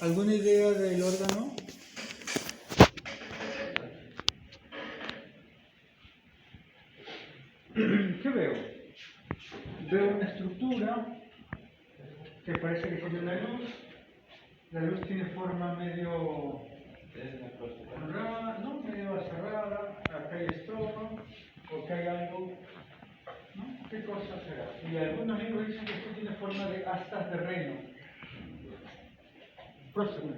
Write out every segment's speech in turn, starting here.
¿Alguna idea del órgano? ¿Qué veo? Veo una estructura que parece que tiene una luz. La luz tiene forma medio cerrada, no, medio cerrada. Acá hay estómago, o acá hay algo, ¿no? ¿Qué cosa será? Y algunos libros dicen que esto tiene forma de astas de reno. Próstata.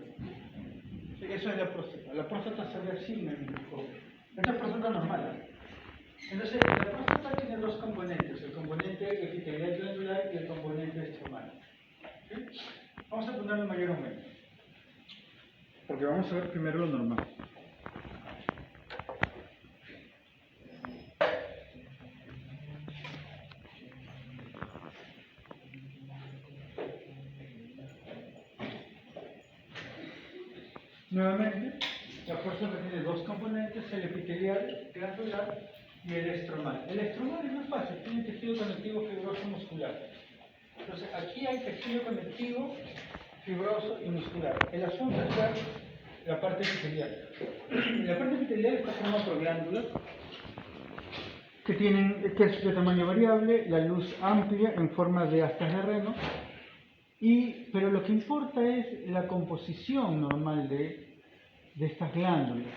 Sí, eso es la próstata. La próstata se ve así en el microscopio. Esta es próstata normal. Entonces, la próstata tiene dos componentes, el componente epitelial glandular y el componente estromal. ¿Sí? Vamos a ponerlo mayor o menos, porque vamos a ver primero lo normal. Nuevamente, la próstata tiene dos componentes, el epitelial glandular y el estromal. El estromal es más fácil, tiene tejido conectivo fibroso muscular. Entonces, aquí hay tejido conectivo fibroso y muscular. El asunto está en la parte epitelial. La parte epitelial está formada por glándulas que es de tamaño variable, la luz amplia en forma de astas de reno, pero lo que importa es la composición normal de estas glándulas.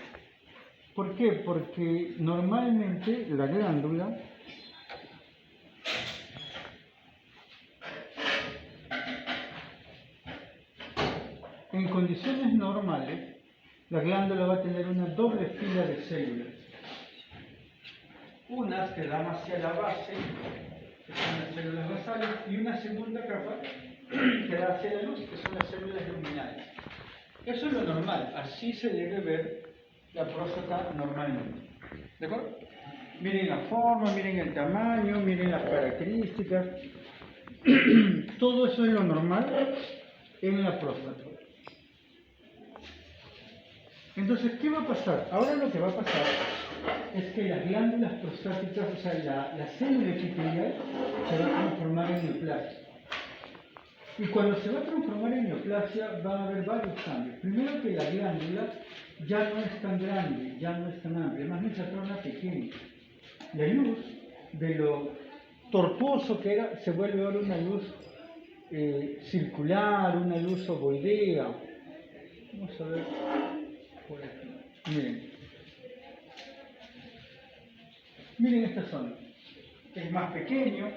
¿Por qué? Porque normalmente la glándula en condiciones normales, la glándula va a tener una doble fila de células. Unas que dan hacia la base, que son las células basales, y una segunda capa que da hacia la luz, que son las células luminales. Eso es lo normal, así se debe ver la próstata normalmente. ¿De acuerdo? Miren la forma, miren el tamaño, miren las características. Todo eso es lo normal en la próstata. Entonces, ¿qué va a pasar? Ahora lo que va a pasar es que las glándulas prostáticas, o sea, la célula epitelial, se va a transformar en neoplasia. Y cuando se va a transformar en neoplasia, va a haber varios cambios. Primero, que la glándula ya no es tan grande, ya no es tan amplia, más bien se torna pequeña. La luz, de lo tortuoso que era, se vuelve ahora una luz circular, una luz ovoidea. Vamos a ver por aquí. Miren esta zona. Es más pequeño,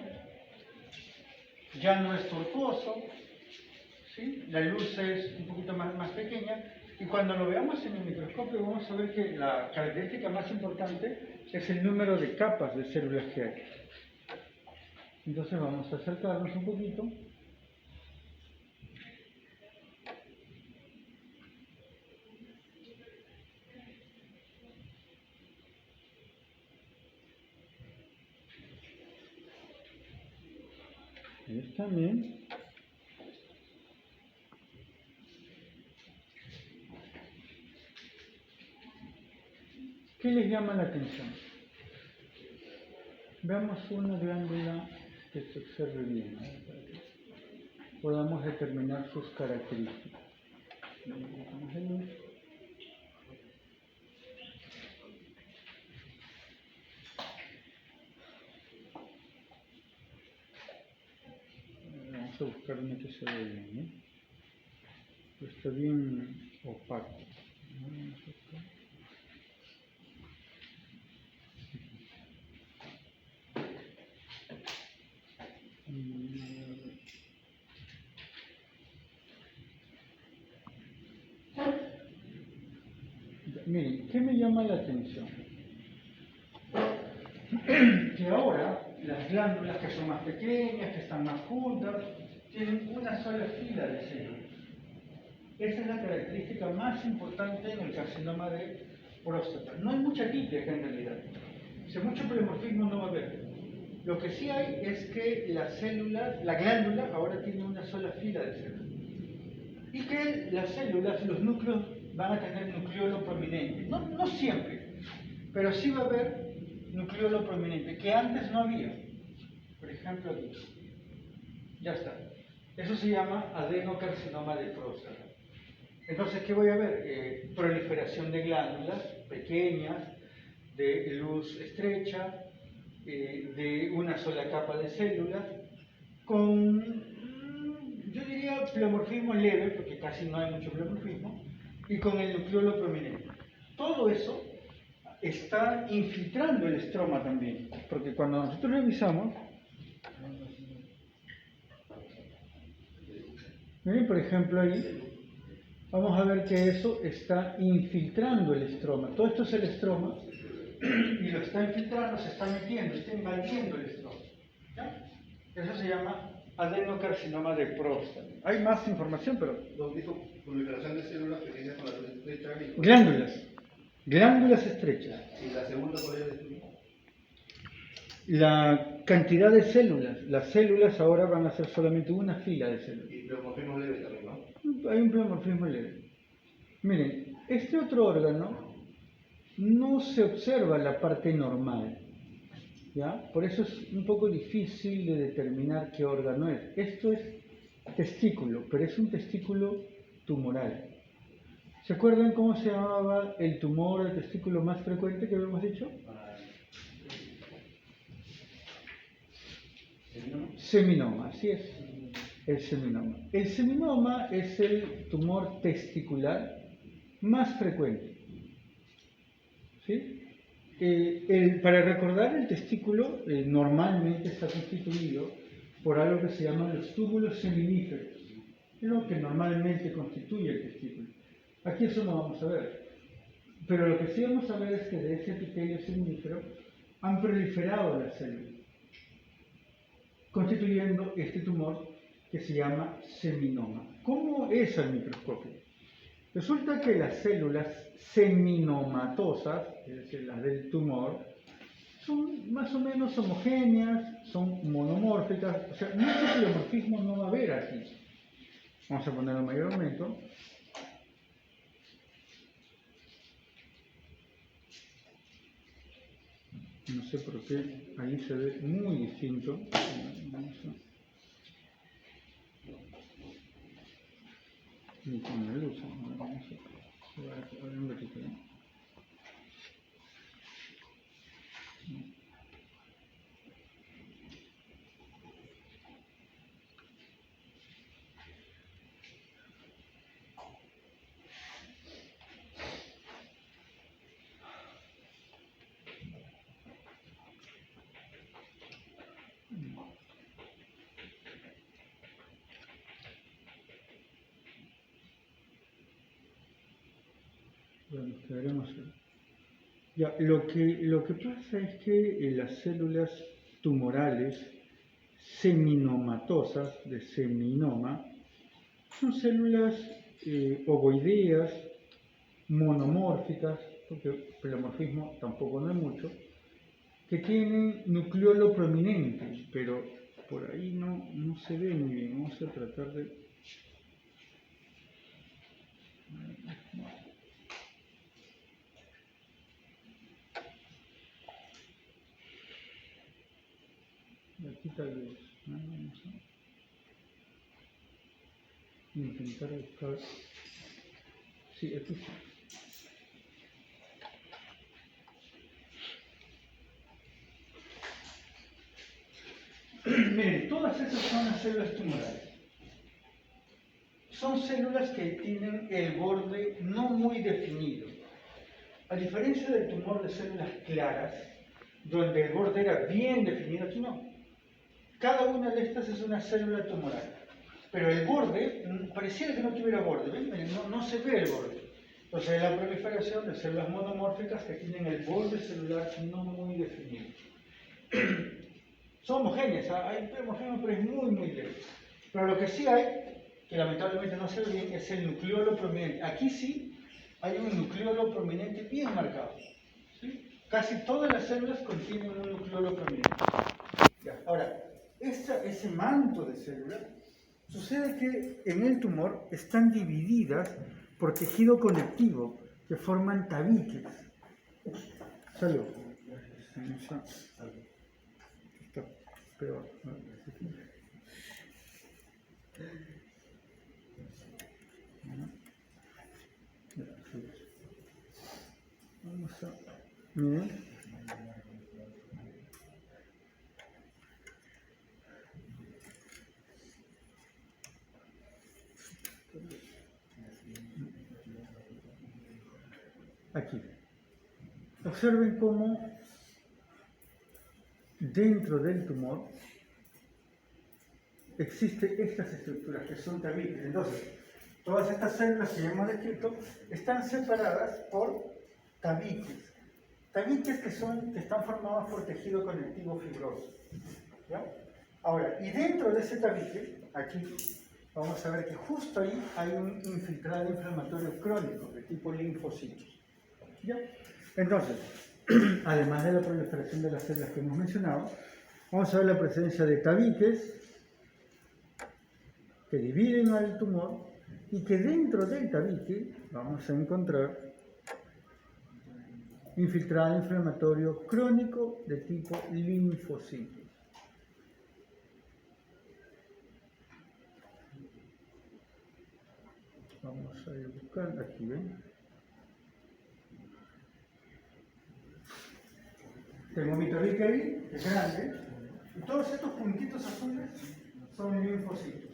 ya no es tortuoso, ¿sí? La luz es un poquito más pequeña, y cuando lo veamos en el microscopio vamos a ver que la característica más importante es el número de capas de células que hay. Entonces vamos a acercarnos un poquito. Ahí está bien. ¿Qué les llama la atención? Veamos una glándula que se observe bien, ¿no? Para que podamos determinar sus características. Vamos a ver. Vamos a buscar una que se vea bien, ¿no? Está bien opaco. Miren, ¿qué me llama la atención? Que ahora las glándulas, que son más pequeñas, que están más juntas, tienen una sola fila de células. Esa es la característica más importante en el carcinoma de próstata. No hay mucha típica en realidad. Si mucho polimorfismo no va a haber. Lo que sí hay es que la glándula ahora tiene una sola fila de células. Y que las células, los núcleos, van a tener nucleolo prominente. No siempre, pero sí va a haber nucleolo prominente, que antes no había. Por ejemplo, aquí. Ya está. Eso se llama adenocarcinoma de próstata. Entonces, ¿qué voy a ver? Proliferación de glándulas pequeñas, de luz estrecha, de una sola capa de células, con, yo diría, pleomorfismo leve, porque casi no hay mucho pleomorfismo, y con el nucleolo prominente. Todo eso está infiltrando el estroma también, porque cuando nosotros revisamos, miren, por ejemplo, ahí, vamos a ver que eso está infiltrando el estroma. Todo esto es el estroma, y lo está infiltrando, se está metiendo, está invadiendo el estroma. ¿Ya? Eso se llama adenocarcinoma de próstata. Hay más información, pero... Nos dijo proliferación de células pequeñas con la luz estrecha. Glándulas estrechas. ¿Y la segunda cuál es? La cantidad de células. Las células ahora van a ser solamente una fila de células. Y pleomorfismo leve también, ¿no? Hay un pleomorfismo leve. Miren, este otro órgano no se observa la parte normal, ¿ya? Por eso es un poco difícil de determinar qué órgano es. Esto es testículo, pero es un testículo tumoral. ¿Se acuerdan cómo se llamaba el tumor del testículo más frecuente que habíamos dicho? Seminoma, así es, el seminoma. El seminoma es el tumor testicular más frecuente. ¿Sí? Para recordar, el testículo normalmente está constituido por algo que se llaman los túbulos seminíferos, es lo que normalmente constituye el testículo. Aquí eso no vamos a ver, pero lo que sí vamos a ver es que de ese epitelio seminífero han proliferado las células, constituyendo este tumor que se llama seminoma. ¿Cómo es al microscopio? Resulta que las células seminomatosas, es decir, las del tumor, son más o menos homogéneas, son monomórficas, o sea, mucho pleomorfismo no va a haber aquí. Vamos a ponerlo en mayor aumento. No sé por qué ahí se ve muy distinto. Ni con la luz, a ver un ratito, ¿no? Bueno, quedaremos ahí. Ya, lo que pasa es que las células tumorales seminomatosas de seminoma son células ovoideas, monomórficas, porque pleomorfismo tampoco no hay mucho, que tienen nucleolo prominente, pero por ahí no se ve muy bien. Vamos a tratar de... Aquí tal vez, ¿no? Vamos a intentar buscar. Sí, aquí sí. Miren, todas esas son las células tumorales. Son células que tienen el borde no muy definido. A diferencia del tumor de células claras, donde el borde era bien definido, aquí no. Cada una de estas es una célula tumoral, pero el borde pareciera que no tuviera borde, ¿ven? No se ve el borde. Entonces hay la proliferación de células monomórficas que tienen el borde celular no muy definido. Son homogéneas, hay pleomorfismo, pero es muy leve. Pero lo que sí hay, que lamentablemente no se ve bien, es el nucleolo prominente. Aquí sí hay un nucleolo prominente bien marcado, ¿sí? Casi todas las células contienen un nucleolo prominente. Ya. Ahora, ese manto de células, sucede que en el tumor están divididas por tejido conectivo que forman tabiques. Salud. Está peor. Miren. Aquí. Observen cómo dentro del tumor existen estas estructuras que son tabiques. Entonces, todas estas células que ya hemos descrito están separadas por tabiques. Tabiques que están formados por tejido conectivo fibroso. ¿Ya? Ahora, y dentro de ese tabique, aquí vamos a ver que justo ahí hay un infiltrado inflamatorio crónico de tipo linfocitos. ¿Ya? Entonces, además de la proliferación de las células que hemos mencionado, vamos a ver la presencia de tabiques que dividen al tumor y que dentro del tabique vamos a encontrar infiltrado inflamatorio crónico de tipo linfocitos. Vamos a ir buscando aquí, ¿ven? Tengo mi tabique ahí, que es grande, y todos estos puntitos azules son linfocitos.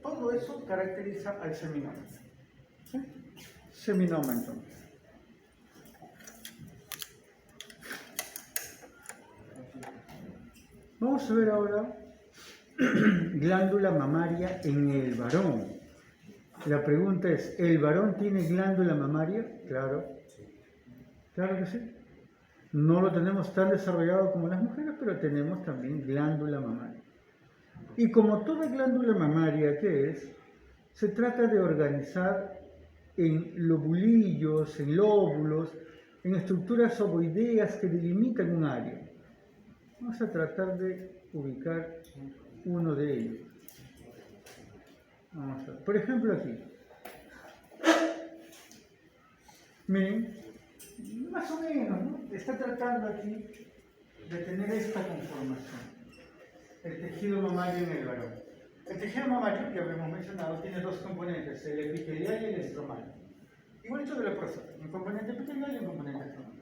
Todo eso caracteriza al seminoma. ¿Sí? Seminoma, entonces. Vamos a ver ahora glándula mamaria en el varón. La pregunta es, ¿el varón tiene glándula mamaria? Claro. Claro que sí. No lo tenemos tan desarrollado como las mujeres, pero tenemos también glándula mamaria. Y como toda glándula mamaria que es, se trata de organizar en lobulillos, en lóbulos, en estructuras ovoideas que delimitan un área. Vamos a tratar de ubicar uno de ellos. Vamos a ver. Por ejemplo, aquí. Miren, más o menos, ¿no? Está tratando aquí de tener esta conformación. El tejido mamario en el varón. El tejido mamario, que habíamos mencionado, tiene dos componentes, el epitelial y el estromal. Igualito de la próstata, un componente epitelial y un componente estromal.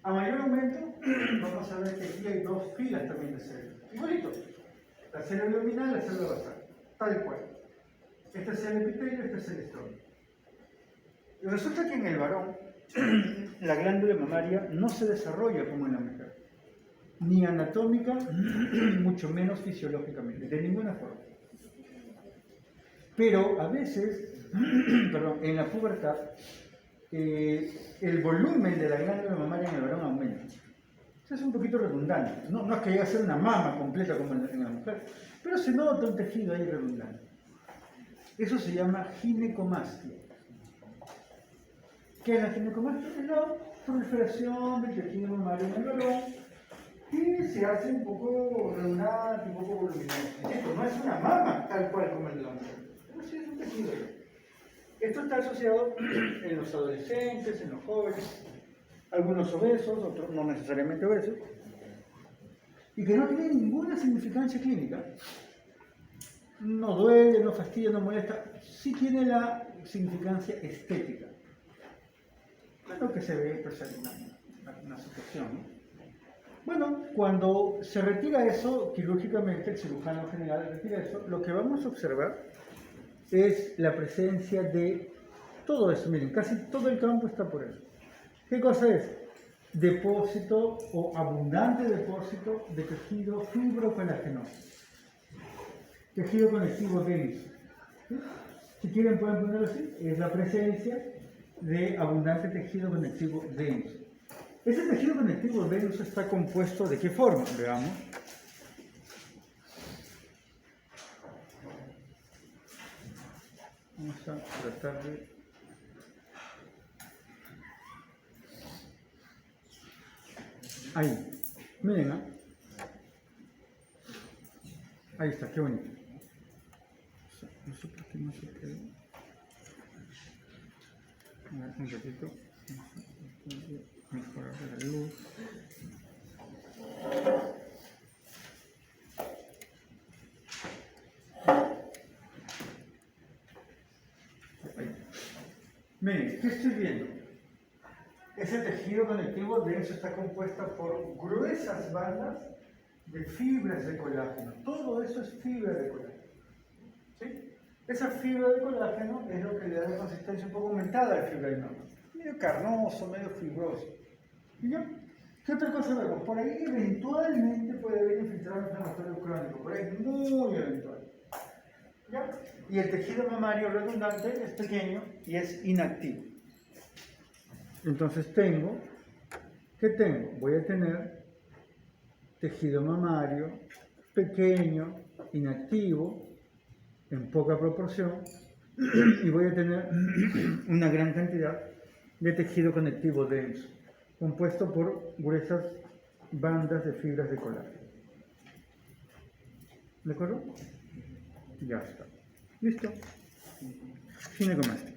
A mayor aumento, vamos a ver que aquí hay dos filas también de células. Igualito. La célula luminal y la célula basal. Tal cual. Este es el epitelio, este es el estromal. Y resulta que en el varón, la glándula mamaria no se desarrolla como en la mujer. Ni anatómica, mucho menos fisiológicamente, de ninguna forma. Pero a veces, en la pubertad, el volumen de la glándula mamaria en el varón aumenta. Eso es un poquito redundante. No es que llegue a ser una mama completa como en la mujer, pero se nota un tejido ahí redundante. Eso se llama ginecomastia. ¿Qué es la ginecomastia? Es la proliferación del tejido mamario en el varón y se hace un poco redundante, un poco voluminoso. Esto no es una mama tal cual como el de la mujer, pero sí es un tejido. Esto está asociado en los adolescentes, en los jóvenes, algunos obesos, otros no necesariamente obesos, y que no tiene ninguna significancia clínica. No duele, no fastidia, no molesta, sí tiene la significancia estética. Lo que se ve pues, en una sujeción, ¿no? Bueno, cuando se retira eso, quirúrgicamente, el cirujano general retira eso, lo que vamos a observar es la presencia de todo eso. Miren, casi todo el campo está por eso. ¿Qué cosa es? Depósito o abundante depósito de tejido fibrocolagenoso. Tejido conectivo denso. ¿Sí? Si quieren pueden ponerlo así, es la presencia de abundante tejido conectivo denso. Ese tejido conectivo denso está compuesto ¿de qué forma? Veamos. Vamos a tratar de... Ahí. Miren, ¿no? Ahí está, qué bonito. No sé por qué no se puede. A ver, un ratito. Mejorar la luz. Ahí. Miren, ¿qué estoy viendo? Ese tejido conectivo denso está compuesto por gruesas bandas de fibras de colágeno. Todo eso es fibra de colágeno. ¿Sí? Esa fibra de colágeno es lo que le da la consistencia un poco aumentada al fibrinoma. Medio carnoso, medio fibroso. ¿Y ya? ¿Qué otra cosa vemos? Por ahí eventualmente puede haber infiltrado inflamatorio crónico. Por ahí muy eventual. ¿Ya? Y el tejido mamario redundante es pequeño y es inactivo. Entonces ¿qué tengo? Voy a tener tejido mamario pequeño, inactivo, en poca proporción, y voy a tener una gran cantidad de tejido conectivo denso, compuesto por gruesas bandas de fibras de colágeno. ¿De acuerdo? Ya está. ¿Listo? Fine con esto.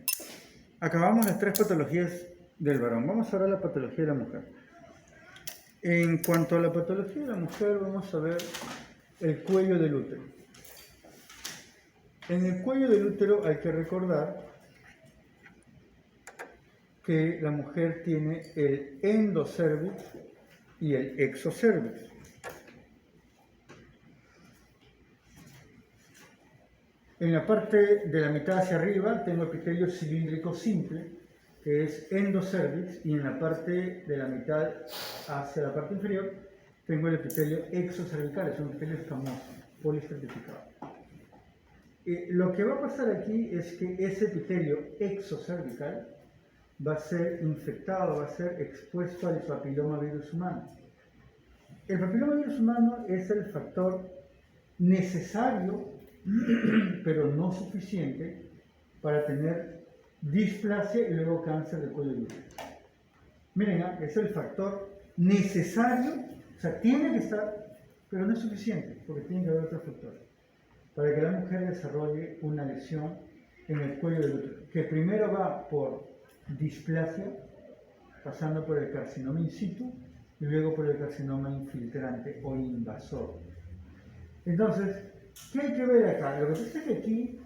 Acabamos las 3 patologías del varón. Vamos ahora a la patología de la mujer. En cuanto a la patología de la mujer, vamos a ver el cuello del útero. En el cuello del útero hay que recordar que la mujer tiene el endocervix y el exocervix. En la parte de la mitad hacia arriba tengo epitelio cilíndrico simple, que es endocervix, y en la parte de la mitad hacia la parte inferior tengo el epitelio exocervical, es un epitelio escamoso, polistratificado. Lo que va a pasar aquí es que ese epitelio exocervical va a ser infectado, va a ser expuesto al papilomavirus humano. El papilomavirus humano es el factor necesario, pero no suficiente, para tener displasia y luego cáncer de cuello de útero. Miren, es el factor necesario, o sea, tiene que estar, pero no es suficiente, porque tiene que haber otros factores, para que la mujer desarrolle una lesión en el cuello del útero, que primero va por displasia, pasando por el carcinoma in situ y luego por el carcinoma infiltrante o invasor. Entonces, ¿qué hay que ver acá? Lo que pasa es que aquí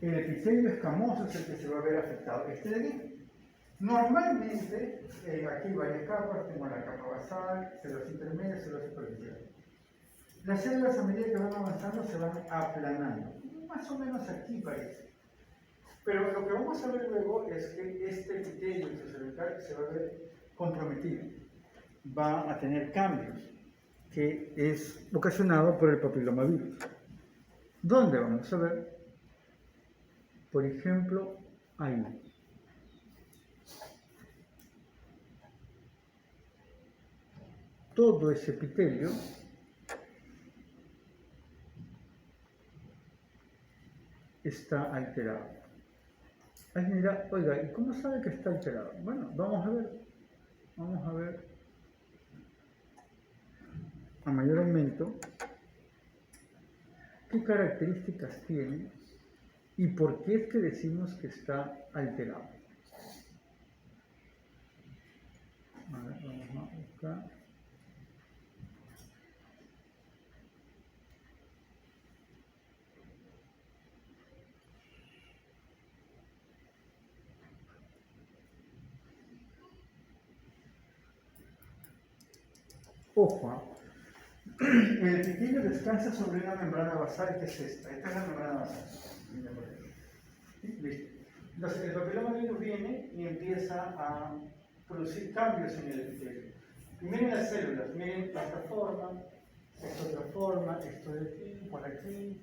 el epitelio escamoso es el que se va a ver afectado. Este de aquí. Normalmente, aquí hay varias capas, tengo la capa basal, células intermedias, células superficiales. Las células a medida que van avanzando se van aplanando. Más o menos aquí parece. Pero lo que vamos a ver luego es que este epitelio exocervical se va a ver comprometido. Va a tener cambios, que es ocasionado por el papilomavirus. ¿Dónde vamos a ver? Por ejemplo, ahí. Todo ese epitelio está alterado. Alguien dirá, oiga, ¿y cómo sabe que está alterado? Bueno, vamos a ver a mayor aumento qué características tiene y por qué es que decimos que está alterado. A ver, vamos a buscar. Ojo, el epitelio descansa sobre una membrana basal que es esta. Esta es la membrana basal. Listo. Entonces, el papilomavirus viene y empieza a producir cambios en el epitelio. Y miren las células, miren esta forma, esta otra forma, esto de aquí, por acá y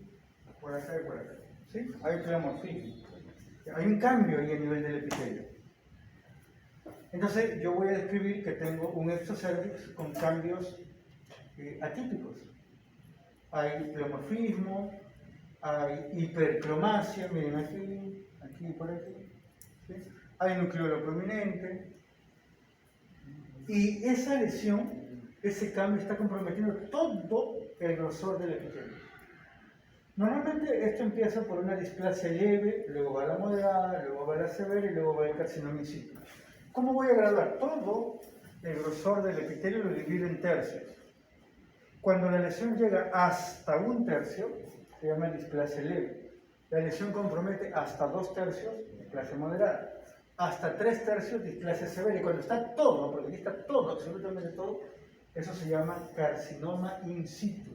por acá. ¿Sí? Hay pleomorfismo. Hay un cambio ahí a nivel del epitelio. Entonces, yo voy a describir que tengo un exocervix con cambios atípicos. Hay pleomorfismo, hay hipercromasia, miren aquí y por aquí. ¿Sí? Hay nucleolo prominente. Y esa lesión, ese cambio está comprometiendo todo el grosor del epitelio. Normalmente esto empieza por una displasia leve, luego va a la moderada, luego va a la severa y luego va al carcinoma in situ. ¿Cómo voy a graduar? Todo el grosor del epitelio lo divido en tercios. Cuando la lesión llega hasta 1/3, se llama displasia leve. La lesión compromete hasta 2/3, displasia moderada. hasta 3/3 displasia severa. Y cuando está todo, porque aquí está todo, absolutamente todo, eso se llama carcinoma in situ.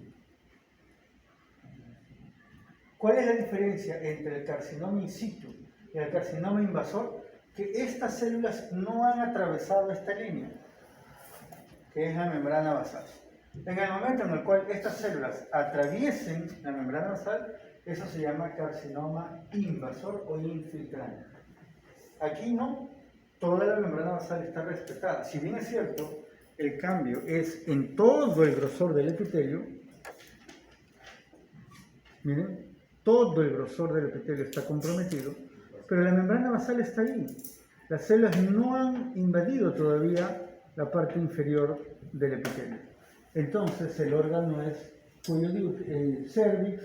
¿Cuál es la diferencia entre el carcinoma in situ y el carcinoma invasor? Que estas células no han atravesado esta línea, que es la membrana basal. En el momento en el cual estas células atraviesen la membrana basal, eso se llama carcinoma invasor o infiltrante. Aquí no, toda la membrana basal está respetada. Si bien es cierto, el cambio es en todo el grosor del epitelio, miren, todo el grosor del epitelio está comprometido, pero la membrana basal está ahí. Las células no han invadido todavía la parte inferior del epitelio. Entonces el órgano es cuello de cervix,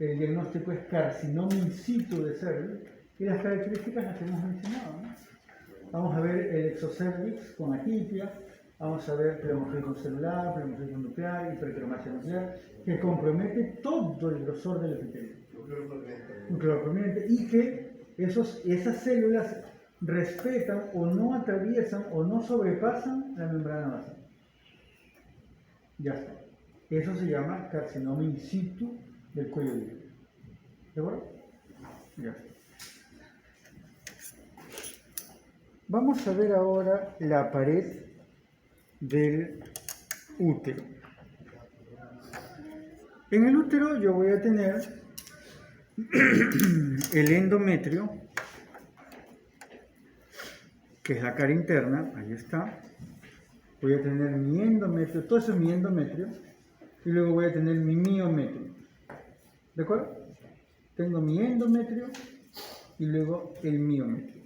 el diagnóstico es carcinoma in situ de cervix y las características las hemos mencionado, ¿no? Vamos a ver el exocervix con atipia, vamos a ver pleomorfismo celular, pleomorfismo nuclear, hipercromasia nuclear, que compromete todo el grosor del epitelio. Núcleo prominente, y que esas células respetan o no atraviesan o no sobrepasan la membrana basal. Ya está. Eso se llama carcinoma in situ del cuello de útero. ¿De acuerdo? Ya está. Vamos a ver ahora la pared del útero. En el útero yo voy a tener el endometrio, que es la cara interna, ahí está. Voy a tener mi endometrio, todo eso es mi endometrio, y luego voy a tener mi miometrio. ¿De acuerdo? Tengo mi endometrio y luego el miometrio.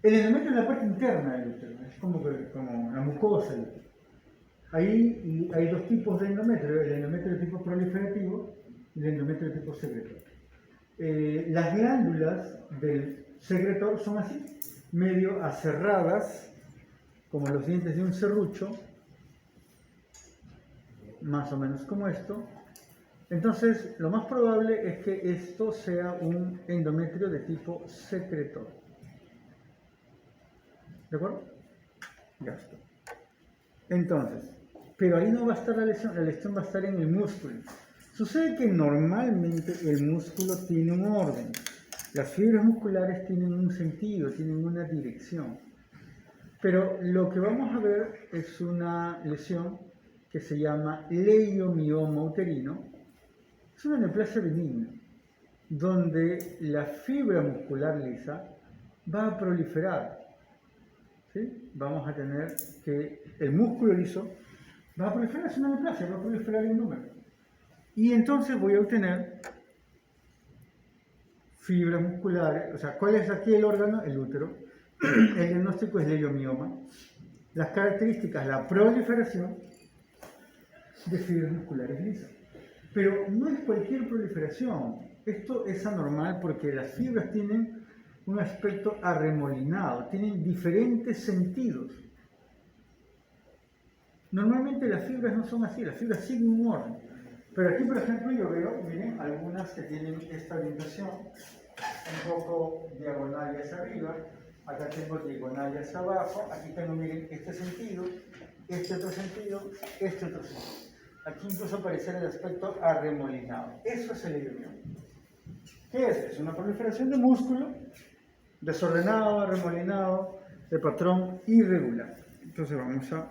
El endometrio es la parte interna del útero, es como la mucosa del útero. Ahí hay dos tipos de endometrio, el endometrio de tipo proliferativo y el endometrio de tipo secretor. Las glándulas del secretor son así, medio aserradas, como los dientes de un serrucho, más o menos como esto. Entonces, lo más probable es que esto sea un endometrio de tipo secretor. ¿De acuerdo? Ya está. Entonces, pero ahí no va a estar la lesión va a estar en el músculo. Sucede que normalmente el músculo tiene un orden. Las fibras musculares tienen un sentido, tienen una dirección. Pero lo que vamos a ver es una lesión que se llama leiomioma uterino. Es una neoplasia benigna, donde la fibra muscular lisa va a proliferar. ¿Sí? Vamos a tener que el músculo liso va a proliferar, es una neoplasia, va a proliferar en número. Y entonces voy a obtener fibras musculares, o sea, ¿cuál es aquí el órgano? El útero. El diagnóstico es leiomioma. Las características, la proliferación de fibras musculares lisas. Pero no es cualquier proliferación. Esto es anormal porque las fibras tienen un aspecto arremolinado, tienen diferentes sentidos. Normalmente las fibras no son así, las fibras siguen un orden. Pero aquí, por ejemplo, yo veo, miren, algunas que tienen esta orientación, un poco diagonal hacia arriba, acá tengo diagonal hacia abajo, aquí tengo, miren, este sentido, este otro sentido, este otro sentido. Aquí incluso aparece el aspecto arremolinado. Eso es el leiomioma. ¿Qué es? Es una proliferación de músculo, desordenado, arremolinado, de patrón irregular. Entonces vamos a...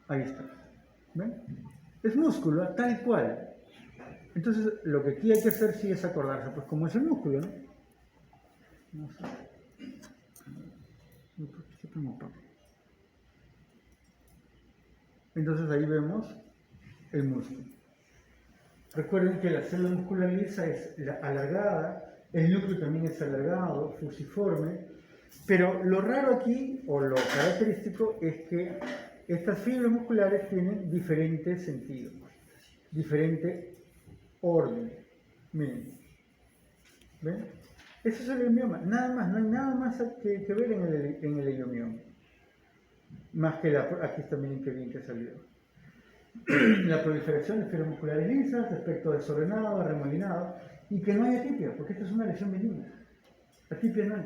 Ahí está. ¿Ven? Es músculo, tal cual. Entonces, lo que aquí hay que hacer sí es acordarse, pues como es el músculo, ¿no? Vamos a ver. Entonces ahí vemos el músculo. Recuerden que la célula muscular lisa es alargada, el núcleo también es alargado, fusiforme, pero lo raro aquí, o lo característico, es que estas fibras musculares tienen diferentes sentidos, diferente orden. Miren, ¿ven? Eso es el leiomioma, nada más, no hay nada más que ver en el leiomioma. Más que aquí también que bien que salió. La proliferación de fibras musculares lisas, aspecto desordenado, arremolinado, y que no haya atipia, porque esta es una lesión benigna. Atipia no hay.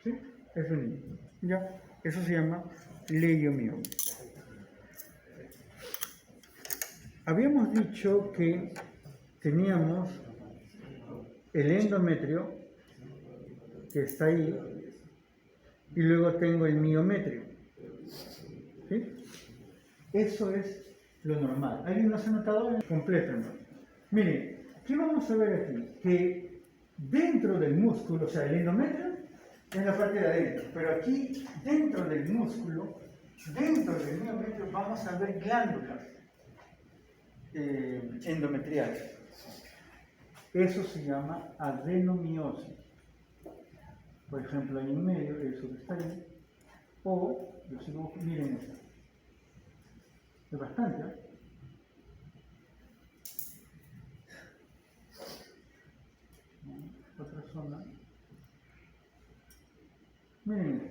¿Sí? Es benigno. ¿Ya? Eso se llama leiomioma. Habíamos dicho que teníamos el endometrio, que está ahí, y luego tengo el miometrio. ¿Sí? Eso es lo normal. ¿Alguien nos ha notado? Completo, ¿no? Miren, ¿qué vamos a ver aquí? Que dentro del músculo, o sea, el endometrio es la parte de adentro, pero aquí, dentro del músculo, dentro del miometrio, vamos a ver glándulas endometriales. Eso se llama adenomiosis. Por ejemplo, ahí en medio, eso que está ahí, o, yo sigo, miren esto. Es bastante, ¿eh? Otra zona. Miren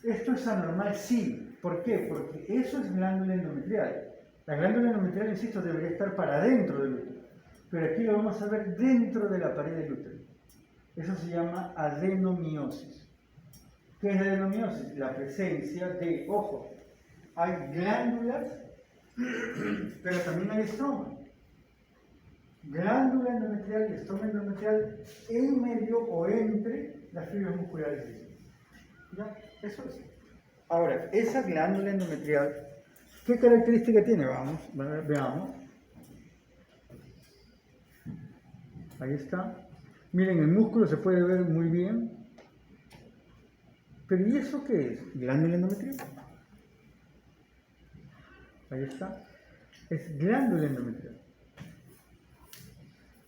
esto. Esto es anormal, sí. ¿Por qué? Porque eso es glándula endometrial. La glándula endometrial, insisto, debería estar para adentro del útero. Pero aquí lo vamos a ver dentro de la pared del útero. Eso se llama adenomiosis. ¿Qué es adenomiosis? La presencia de, ojo, hay glándulas, pero también hay estroma. Glándula endometrial y estroma endometrial en medio o entre las fibras musculares. ¿Ya? Eso es. Ahora, esa glándula endometrial, ¿qué característica tiene? Vamos, veamos. Ahí está. Miren, el músculo se puede ver muy bien. Pero ¿y eso qué es? Glándula endometrial. Ahí está. Es glándula endometrial.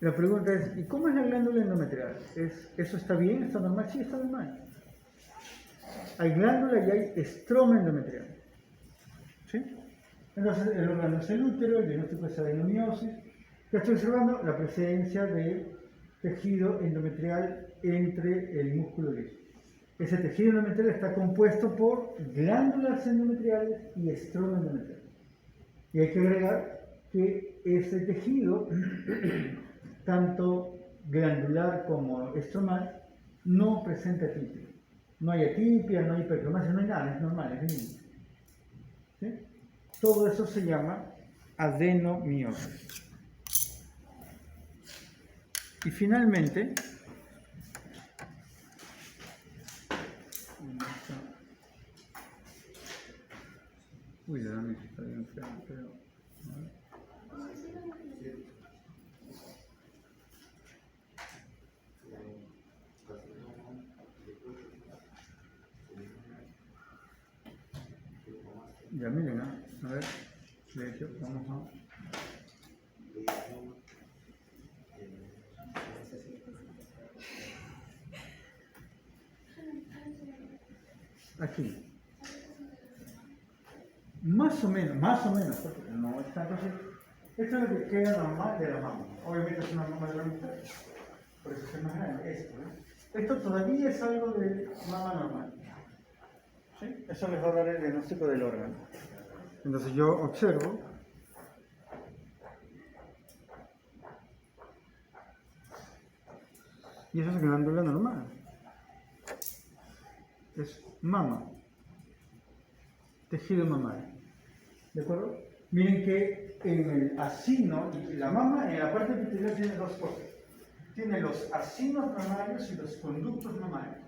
La pregunta es, ¿y cómo es la glándula endometrial? ¿Eso está bien? ¿Está normal? Sí, está normal. Hay glándula y hay estroma endometrial. ¿Sí? Entonces, el órgano es el útero, el diagnóstico es adenomiosis. Ya estoy observando la presencia de tejido endometrial entre el músculo y el eje. Ese tejido endometrial está compuesto por glándulas endometriales y estroma endometrial. Y hay que agregar que ese tejido, tanto glandular como estromal, no presenta atipia. No hay atipia, no hay hipercromasia, no hay nada, es normal, es benigno. ¿Sí? Todo eso se llama adenomiosis. Y finalmente, uy, la dame está bien feo, pero ya miren, ¿no? A ver, de hecho, vamos a... Aquí. Más o menos, porque no es tanto así. Esto es lo que queda normal de la mama. Obviamente es una mama de la mujer, por eso es más grande. Esto, ¿no? Esto todavía es algo de mama normal. ¿Sí? Eso les va a dar el diagnóstico del órgano. Entonces yo observo. Y eso es glándula normal. Es mama. Tejido mamario. ¿De acuerdo? Miren que en el acino, la mama en la parte epitelial tiene dos cosas. Tiene los acinos mamarios y los conductos mamarios.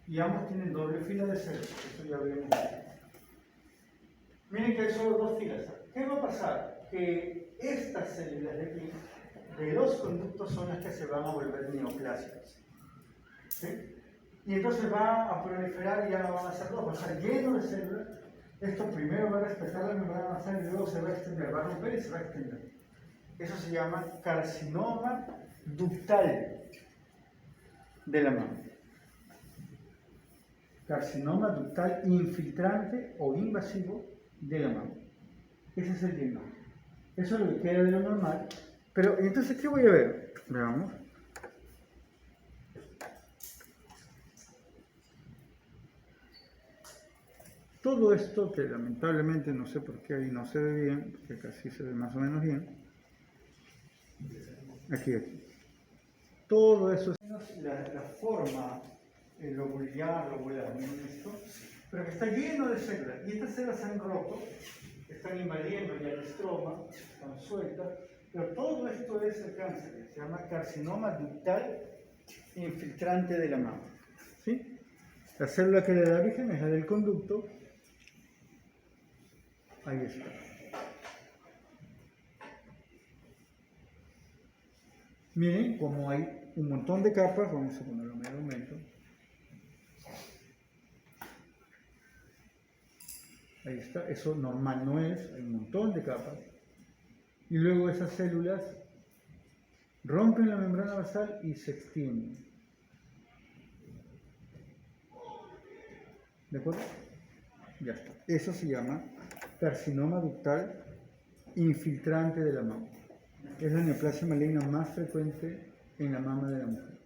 Y ambos tienen doble fila de células. Eso ya habíamos visto. Miren que hay solo dos filas. ¿Qué va a pasar? Que estas células de aquí, de los conductos, son las que se van a volver neoplásicas. ¿Sí? Y entonces va a proliferar y ya no van a ser dos, va a estar lleno de células. Esto primero va a respetar la membrana basal y luego se va a extender, va a romper y se va a extender. Eso se llama carcinoma ductal de la mama. Carcinoma ductal infiltrante o invasivo de la mama. Ese es el diagnóstico. Eso es lo que queda de lo normal. Pero entonces, ¿qué voy a ver? Veamos. Todo esto, que lamentablemente no sé por qué ahí no se ve bien, porque casi se ve más o menos bien. Aquí. Todo eso es la forma lobular, ¿miren esto? Pero que está lleno de células. Y estas células se han roto, están invadiendo ya el estroma, están sueltas. Pero todo esto es el cáncer, se llama carcinoma ductal infiltrante de la mama. ¿Sí? La célula que le da origen es la del conducto. Ahí está. Miren como hay un montón de capas, vamos a ponerlo medio aumento. Ahí está, eso normal no es, hay un montón de capas. Y luego esas células rompen la membrana basal y se extienden. ¿De acuerdo? Ya está. Eso se llama carcinoma ductal infiltrante de la mama. Es la neoplasia maligna más frecuente en la mama de la mujer.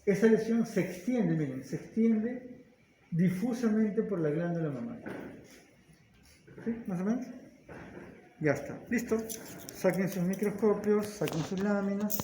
Esa lesión se extiende, miren, se extiende difusamente por la glándula mamaria. ¿Sí? ¿Más o menos? Ya está. Listo. Saquen sus microscopios, saquen sus láminas.